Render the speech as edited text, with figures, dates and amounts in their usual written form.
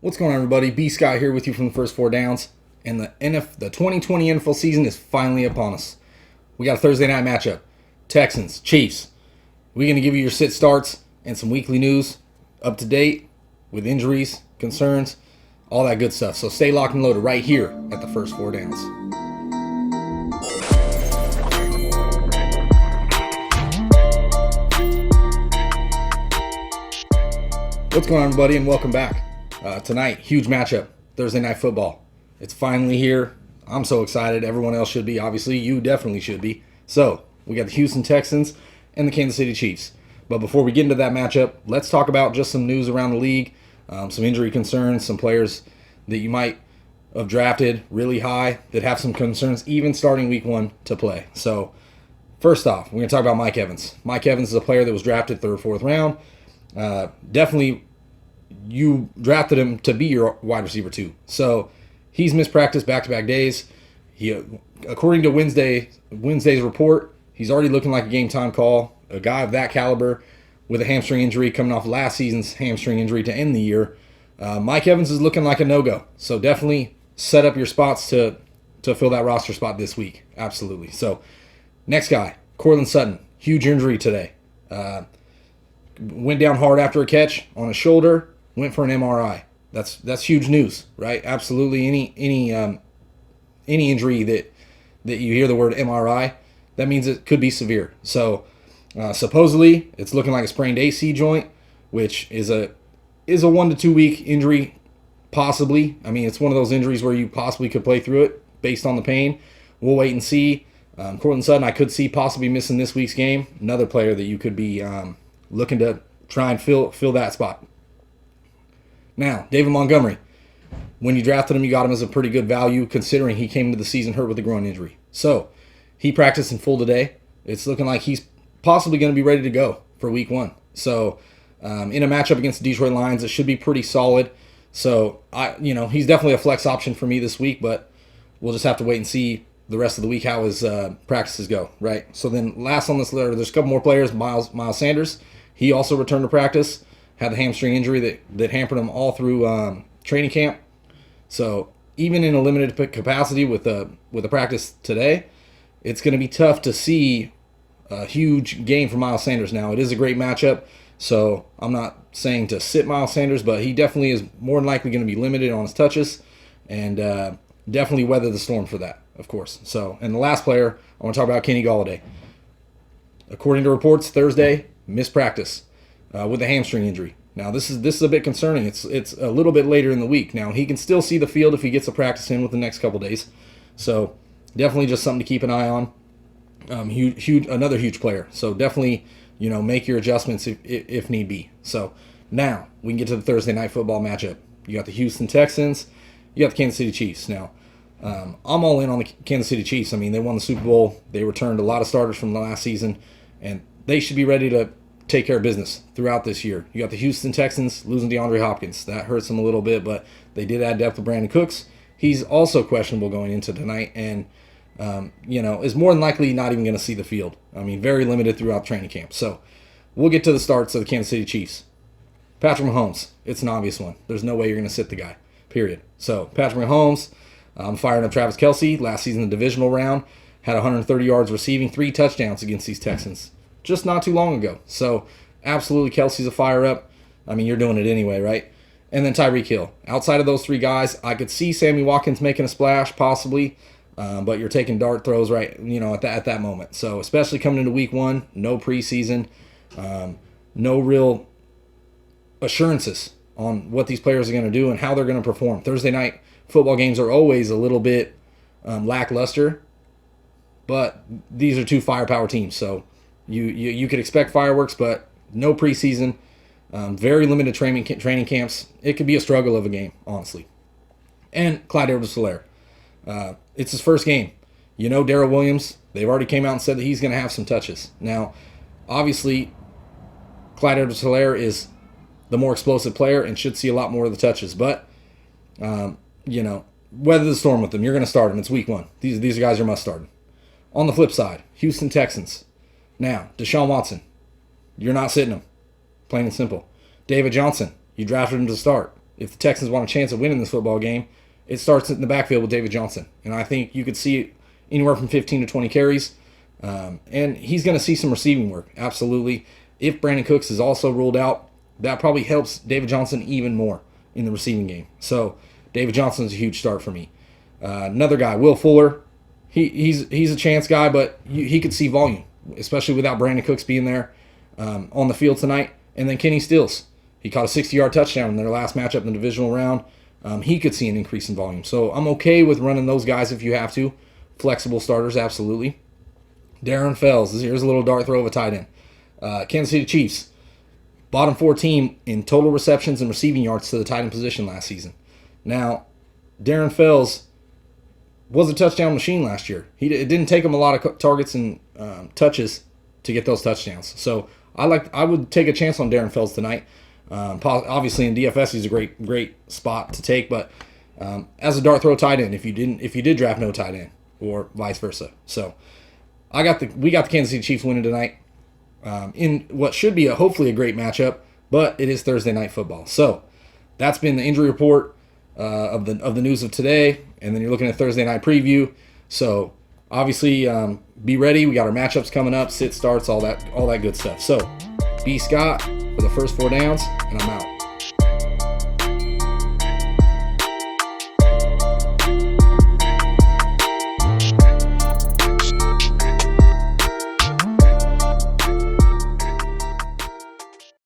What's going on, everybody? B Scott here with you from the first four downs, and the 2020 NFL season is finally upon us. We got a Thursday night matchup: Texans, Chiefs. We're going to give you your sit starts and some weekly news, up to date with injuries, concerns, all that good stuff. So stay locked and loaded right here at the first four downs. What's going on, everybody, and welcome back. Tonight, huge matchup, Thursday Night Football. It's finally here. I'm so excited. Everyone else should be. Obviously, you definitely should be. So, we got the Houston Texans and the Kansas City Chiefs. But before we get into that matchup, let's talk about just some news around the league, some injury concerns, some players that you might have drafted really high that have some concerns even starting week one to play. So, first off, we're going to talk about Mike Evans. Mike Evans is a player that was drafted third or fourth round. Definitely you drafted him to be your wide receiver too. So he's missed practice back-to-back days. He, according to Wednesday's report, he's already looking like a game-time call. A guy of that caliber with a hamstring injury coming off last season's hamstring injury to end the year. Mike Evans is looking like a no-go. So definitely set up your spots to fill that roster spot this week. Absolutely. So next guy, Courtland Sutton. Huge injury today. Went down hard after a catch on his shoulder. Went for an MRI. That's huge news, right? Absolutely. Any injury that you hear the word MRI, that means it could be severe. So supposedly it's looking like a sprained AC joint, which is a 1 to 2 week injury, possibly. I mean, it's one of those injuries where you possibly could play through it based on the pain. We'll wait and see. Courtland Sutton, I could see possibly missing this week's game. Another player that you could be looking to try and fill that spot. Now, David Montgomery. When you drafted him, you got him as a pretty good value considering he came into the season hurt with a groin injury. So, he practiced in full today. It's looking like he's possibly going to be ready to go for week one. So, in a matchup against the Detroit Lions, it should be pretty solid. So, he's definitely a flex option for me this week, but we'll just have to wait and see the rest of the week how his practices go, right? So then last on this letter, there's a couple more players. Miles Sanders, he also returned to practice. Had the hamstring injury that hampered him all through training camp. So even in a limited capacity with the practice today, it's going to be tough to see a huge game for Miles Sanders. Now, it is a great matchup, so I'm not saying to sit Miles Sanders, but he definitely is more than likely going to be limited on his touches and definitely weather the storm for that, of course. So, and the last player, I want to talk about Kenny Golladay. According to reports, Thursday, missed practice with a hamstring injury. Now, this is a bit concerning. It's a little bit later in the week. Now, he can still see the field if he gets a practice in with the next couple days. So, definitely just something to keep an eye on. Another huge player. So, definitely, make your adjustments if need be. So, now, we can get to the Thursday Night Football matchup. You got the Houston Texans. You got the Kansas City Chiefs. Now, I'm all in on the Kansas City Chiefs. I mean, they won the Super Bowl. They returned a lot of starters from the last season, and they should be ready to take care of business throughout this year. You got the Houston Texans losing DeAndre Hopkins. That hurts them a little bit, but they did add depth with Brandon Cooks. He's also questionable going into tonight, and is more than likely not even going to see the field. I mean, very limited throughout training camp. So we'll get to the starts of the Kansas City Chiefs. Patrick Mahomes, it's an obvious one. There's no way you're going to sit the guy, period. So Patrick Mahomes, firing up Travis Kelce last season in the divisional round, had 130 yards receiving, 3 touchdowns against these Texans just not too long ago. So absolutely, Kelce's a fire up. I mean, you're doing it anyway, right? And then Tyreek Hill. Outside of those 3 guys, I could see Sammy Watkins making a splash possibly, but you're taking dart throws right, at that moment. So especially coming into week one, no preseason, no real assurances on what these players are going to do and how they're going to perform. Thursday night football games are always a little bit lackluster, but these are 2 firepower teams, so you could expect fireworks, but no preseason, very limited training camps. It could be a struggle of a game, honestly. And Clyde Edwards-Helaire, it's his first game. Darrell Williams, they've already came out and said that he's going to have some touches. Now, obviously, Clyde Edwards-Helaire is the more explosive player and should see a lot more of the touches, but weather the storm with them. You're going to start him. It's week one. These guys are must start. On the flip side, Houston Texans. Now, Deshaun Watson, you're not sitting him. Plain and simple. David Johnson, you drafted him to start. if the Texans want a chance of winning this football game, it starts in the backfield with David Johnson. And I think you could see anywhere from 15 to 20 carries. And he's going to see some receiving work, absolutely. If Brandon Cooks is also ruled out, that probably helps David Johnson even more in the receiving game. So David Johnson is a huge start for me. Another guy, Will Fuller. He's a chance guy, but he could see volume, especially without Brandon Cooks being there on the field tonight. And then Kenny Stills. He caught a 60-yard touchdown in their last matchup in the divisional round. He could see an increase in volume. So I'm okay with running those guys if you have to. Flexible starters, absolutely. Darren Fells. Here's a little dart throw of a tight end. Kansas City Chiefs. Bottom 4 team in total receptions and receiving yards to the tight end position last season. Now, Darren Fells was a touchdown machine last year. It didn't take him a lot of targets and touches to get those touchdowns. So I would take a chance on Darren Fells tonight. Obviously in DFS he's a great spot to take, but as a dart throw tight end if you did draft no tight end or vice versa. So we got the Kansas City Chiefs winning tonight in what should be hopefully a great matchup, but it is Thursday night football. So that's been the injury report of the news of today, and then you're looking at Thursday night preview. So obviously be ready. We got our matchups coming up, sit starts, all that good stuff. So be Scott for the first 4 downs, and I'm out.